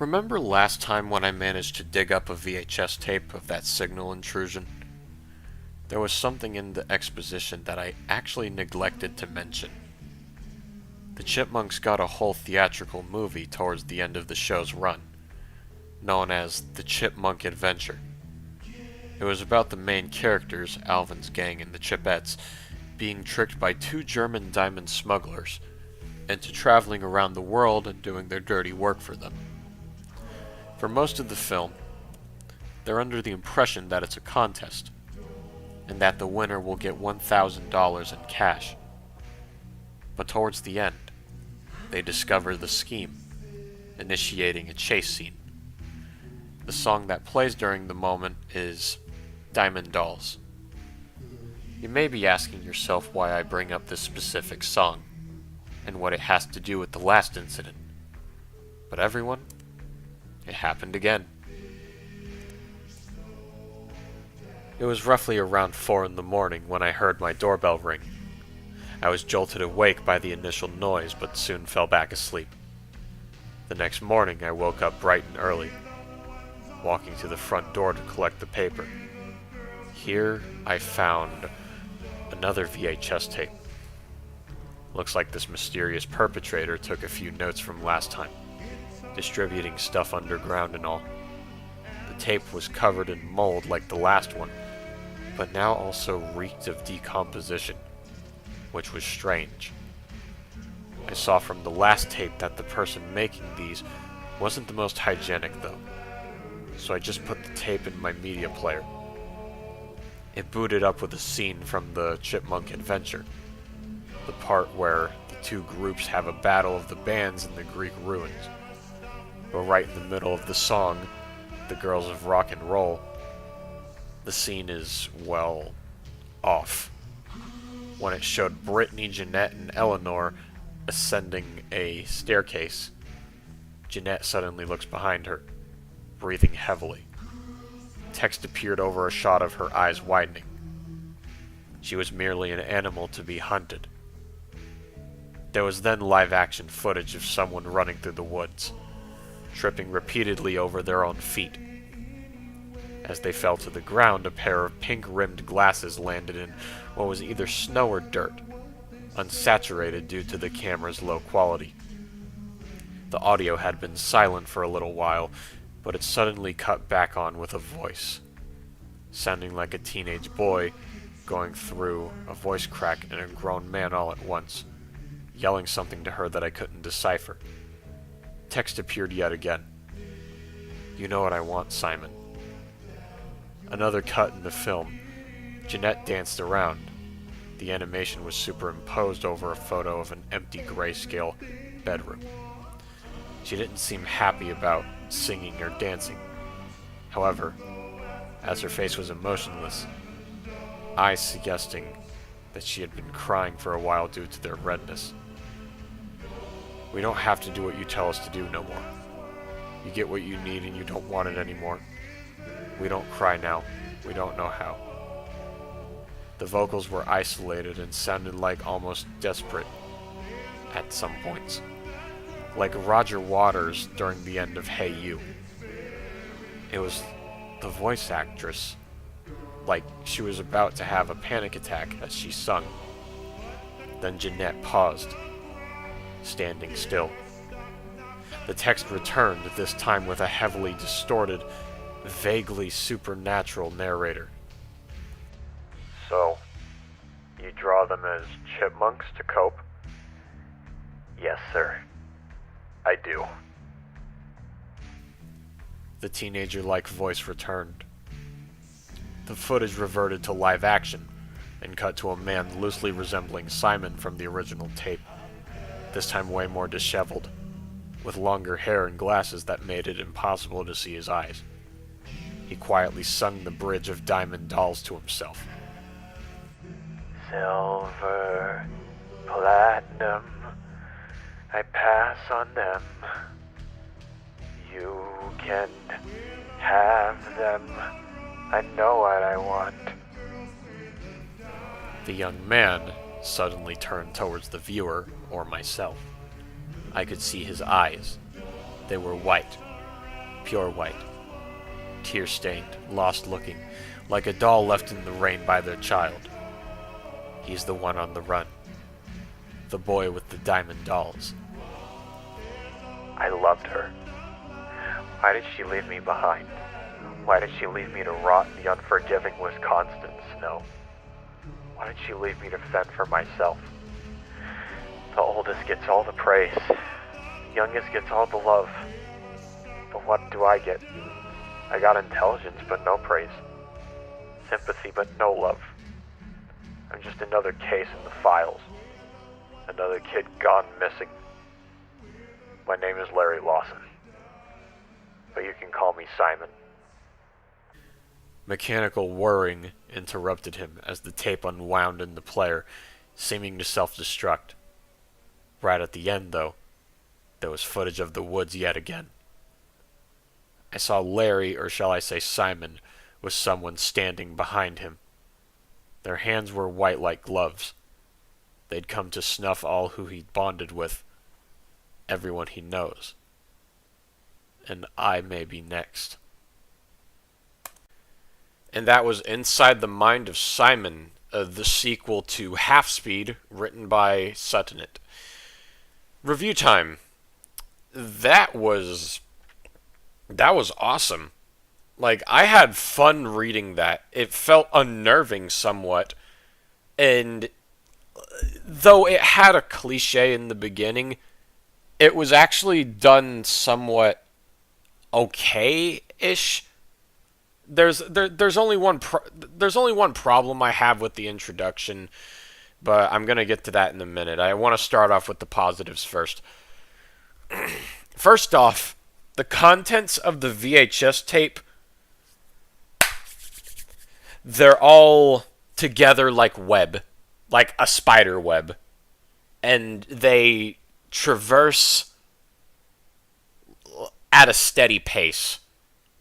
Remember last time when I managed to dig up a VHS tape of that signal intrusion? There was something in the exposition that I actually neglected to mention. The Chipmunks got a whole theatrical movie towards the end of the show's run, known as The Chipmunk Adventure. It was about the main characters, Alvin's gang and the Chipettes, being tricked by two German diamond smugglers into traveling around the world and doing their dirty work for them. For most of the film, they're under the impression that it's a contest, and that the winner will get $1,000 in cash. But towards the end, they discover the scheme, initiating a chase scene. The song that plays during the moment is Diamond Dolls. You may be asking yourself why I bring up this specific song, and what it has to do with the last incident. But everyone, it happened again. It was roughly around 4 in the morning when I heard my doorbell ring. I was jolted awake by the initial noise, but soon fell back asleep. The next morning I woke up bright and early, walking to the front door to collect the paper. Here I found another VHS tape. Looks like this mysterious perpetrator took a few notes from last time, distributing stuff underground and all. The tape was covered in mold like the last one, but now also reeked of decomposition, which was strange. I saw from the last tape that the person making these wasn't the most hygienic though, so I just put the tape in my media player. It booted up with a scene from the Chipmunk Adventure, the part where the two groups have a battle of the bands in the Greek ruins. But right in the middle of the song, The Girls of Rock and Roll, the scene is, well, off. When it showed Brittany, Jeanette, and Eleanor ascending a staircase, Jeanette suddenly looks behind her, breathing heavily. Text appeared over a shot of her eyes widening. She was merely an animal to be hunted. There was then live-action footage of someone running through the woods, tripping repeatedly over their own feet. As they fell to the ground, a pair of pink-rimmed glasses landed in what was either snow or dirt, unsaturated due to the camera's low quality. The audio had been silent for a little while, but it suddenly cut back on with a voice, sounding like a teenage boy going through a voice crack and a grown man all at once, yelling something to her that I couldn't decipher. Text appeared yet again. "You know what I want, Simon." Another cut in the film. Jeanette danced around. The animation was superimposed over a photo of an empty grayscale bedroom. She didn't seem happy about singing or dancing. However, as her face was emotionless, eyes suggesting that she had been crying for a while due to their redness. "We don't have to do what you tell us to do no more. You get what you need and you don't want it anymore. We don't cry now. We don't know how." The vocals were isolated and sounded like almost desperate at some points, like Roger Waters during the end of Hey You. It was the voice actress, like she was about to have a panic attack as she sung. Then Jeanette paused, standing still. The text returned, this time with a heavily distorted, vaguely supernatural narrator. "So, you draw them as chipmunks to cope?" "Yes, sir. I do." The teenager-like voice returned. The footage reverted to live action, and cut to a man loosely resembling Simon from the original tape, this time way more disheveled, with longer hair and glasses that made it impossible to see his eyes. He quietly sung the bridge of Diamond Dolls to himself. "Silver, platinum, I pass on them. You can have them. I know what I want." The young man suddenly turned towards the viewer, or myself. I could see his eyes. They were white, pure white, tear-stained, lost-looking, like a doll left in the rain by their child. He's the one on the run, the boy with the diamond dolls. I loved her. Why did she leave me behind? Why did she leave me to rot in the unforgiving Wisconsin snow? Why did she leave me to fend for myself? The oldest gets all the praise. Youngest gets all the love. But what do I get? I got intelligence, but no praise. Sympathy, but no love. I'm just another case in the files. Another kid gone missing. My name is Larry Lawson, but you can call me Simon. Mechanical whirring interrupted him as the tape unwound in the player, seeming to self-destruct. Right at the end, though, there was footage of the woods yet again. I saw Larry, or shall I say Simon, with someone standing behind him. Their hands were white like gloves. They'd come to snuff all who he'd bonded with, everyone he knows. And I may be next. And that was Inside the Mind of Simon, the sequel to Half Speed, written by Sutinnit. Review time. That was awesome. Like, I had fun reading that. It felt unnerving somewhat. And though it had a cliche in the beginning, it was actually done somewhat okay-ish. There's only one problem I have with the introduction, but I'm gonna get to that in a minute. I want to start off with the positives first. First off, the contents of the VHS tape, they're all together like web, like a spider web, and they traverse at a steady pace.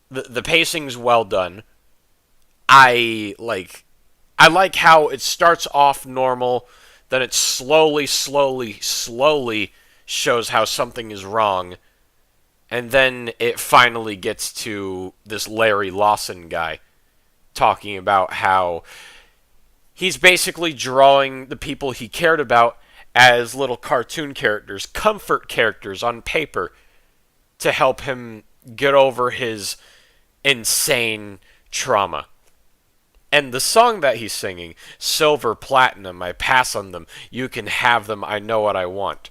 The pacing's well done. I like how it starts off normal, then it slowly shows how something is wrong, and then it finally gets to this Larry Lawson guy talking about how he's basically drawing the people he cared about as little cartoon characters, comfort characters on paper, to help him get over his insane trauma. And the song that he's singing, Silver, Platinum, I pass on them, you can have them, I know what I want.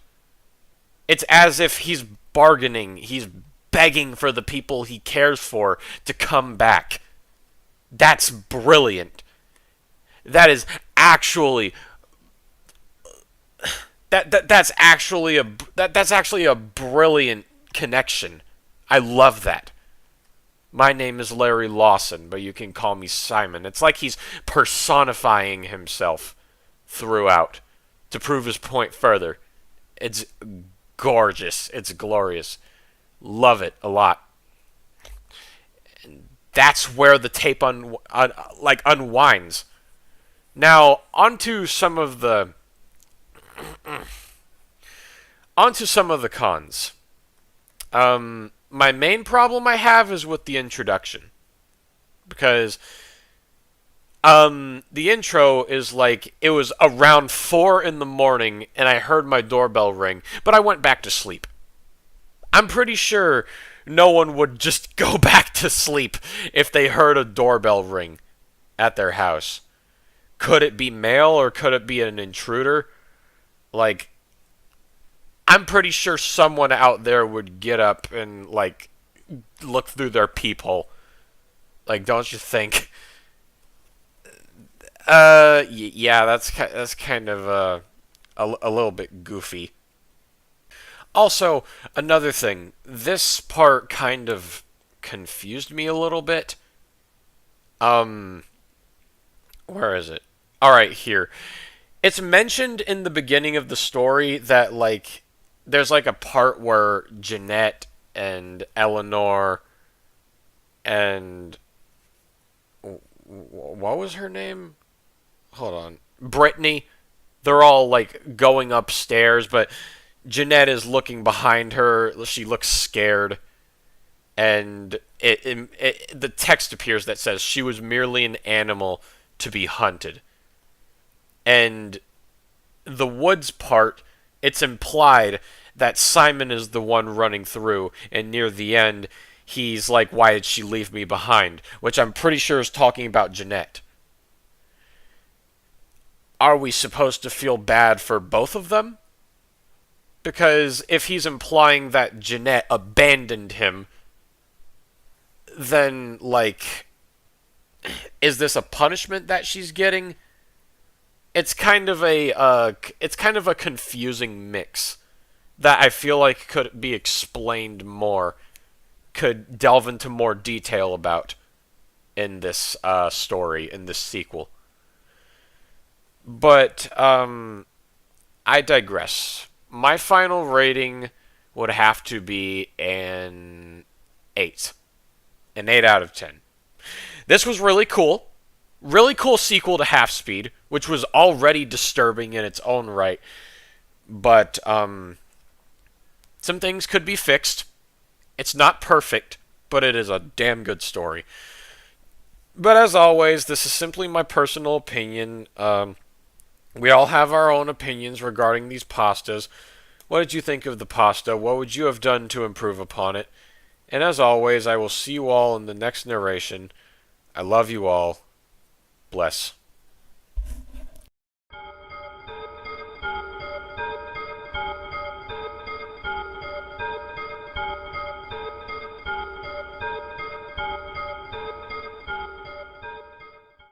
It's as if he's bargaining, he's begging for the people he cares for to come back. That's brilliant. That is actually that's actually a brilliant connection. I love that. My name is Larry Lawson, but you can call me Simon. It's like he's personifying himself throughout to prove his point further. It's gorgeous. It's glorious. Love it a lot. And that's where the tape unwinds. Now, onto some of the cons. My main problem I have is with the introduction. Because the intro is like, it was around 4 in the morning and I heard my doorbell ring, but I went back to sleep. I'm pretty sure no one would just go back to sleep if they heard a doorbell ring at their house. Could it be mail or could it be an intruder? Like, I'm pretty sure someone out there would get up and, like, look through their peephole. Like, don't you think? Yeah, that's kind of a little bit goofy. Also, another thing, this part kind of confused me a little bit. Where is it? Alright, here. It's mentioned in the beginning of the story that, like, there's, like, a part where Jeanette and Eleanor and... what was her name? Hold on. Brittany. They're all, like, going upstairs, but Jeanette is looking behind her. She looks scared. and the text appears that says she was merely an animal to be hunted. And the woods part, it's implied that Simon is the one running through, and near the end, he's like, "Why did she leave me behind?" Which I'm pretty sure is talking about Jeanette. Are we supposed to feel bad for both of them? Because if he's implying that Jeanette abandoned him, then, like, is this a punishment that she's getting? It's kind of a confusing mix that I feel like could be explained more, could delve into more detail about in this story, in this sequel. But I digress. My final rating would have to be an 8. An 8 out of 10. This was really cool. Really cool sequel to Half Speed, which was already disturbing in its own right. But some things could be fixed. It's not perfect, but it is a damn good story. But as always, this is simply my personal opinion. We all have our own opinions regarding these pastas. What did you think of the pasta? What would you have done to improve upon it? And as always, I will see you all in the next narration. I love you all. Bless.